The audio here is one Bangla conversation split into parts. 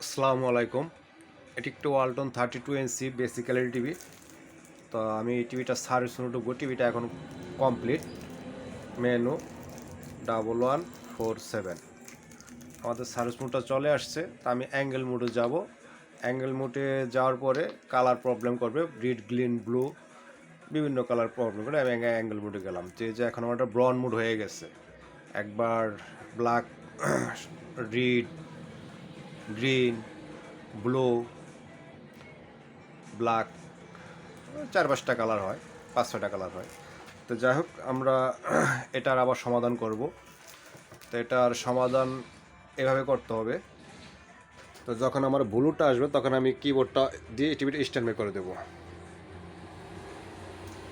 আসসালামু আলাইকুম। এটি একটু ওয়ালটন 32 ইঞ্চি বেসিক্যালি টিভি। তো আমি এই টিভিটা সার্ভিস ঢুকবো। টিভিটা এখন কমপ্লিট। মেনু 1147। আমাদের সার্ভিস মোডটা চলে আসছে। তা আমি অ্যাঙ্গেল মোডে যাব। অ্যাঙ্গেল মোডে যাওয়ার পরে কালার প্রবলেম করবে, রেড গ্রিন ব্লু বিভিন্ন কালার প্রবলেম করে আমি অ্যাঙ্গেল মোডে গেলাম। যে এখন আমার ব্রাউন মোড হয়ে গেছে। একবার black, red, green, blue, black, 4-5টা কালার হয়, 5-6টা কালার হয়। তো যাই হোক, আমরা এটার আবার সমাধান করব। তো এটার সমাধান এভাবে করতে হবে। তো যখন আমার ব্লুটা আসবে তখন আমি কিবোর্ডটা দিয়ে টিভিটা স্ট্যান্ড বাই করে দেবো।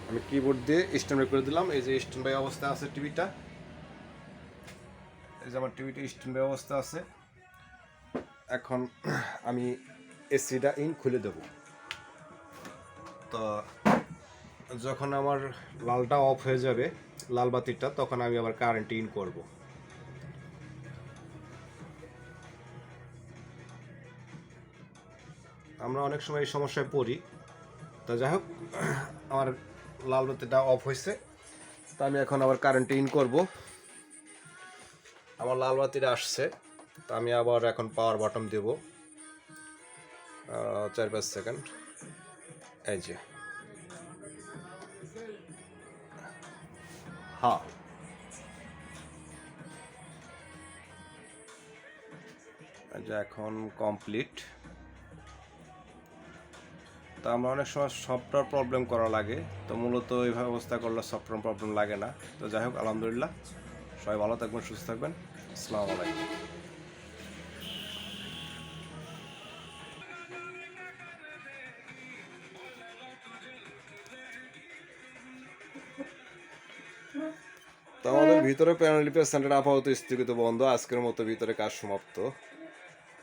আমি কিবোর্ড দিয়ে স্ট্যান্ড বাই করে দিলাম। এই যে স্ট্যান্ড বাই অবস্থা আছে টিভিটা। এই যে আমার টিভিটা স্ট্যান্ড বাই অবস্থা আছে। এখন আমি এসিটা ইন খুলে দেব। তো যখন আমার লালটা অফ হয়ে যাবে, লাল বাতিটা, তখন আমি আবার কারেন্ট ইন করব। আমরা অনেক সময় এই সমস্যায় পড়ি। তো যাই হোক, আমার লাল বাতিটা অফ হয়েছে। তো আমি এখন আবার কারেন্ট ইন করব। আমার লাল বাতিটা আসছে। তো আমি আবার এখন পাওয়ার বাটন দেব 4-5 সেকেন্ড। এই যে, হ্যাঁ, এই যে এখন কমপ্লিট। তো আমরা অনেক সময় সফটওয়্যার প্রবলেম করা লাগে। তো মূলত এইভাবে অবস্থা করলে সফটওয়্যার প্রবলেম লাগে না। তো যাই হোক, আলহামদুলিল্লাহ, সবাই ভালো থাকবেন, সুস্থ থাকবেন। আসসালামু আলাইকুম। তো আমাদের ভিতরে প্যানেল রিপেয়ার সেন্টার আপাতত স্থগিত বন্ধ। আজকের মতো ভিতরে কাজ সমাপ্ত।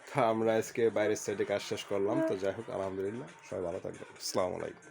তো আমরা আজকে বাইরের সাইডে কাজ শেষ করলাম। তো যাই হোক, আলহামদুলিল্লাহ, সবাই ভালো থাকবেন। আসসালামু আলাইকুম।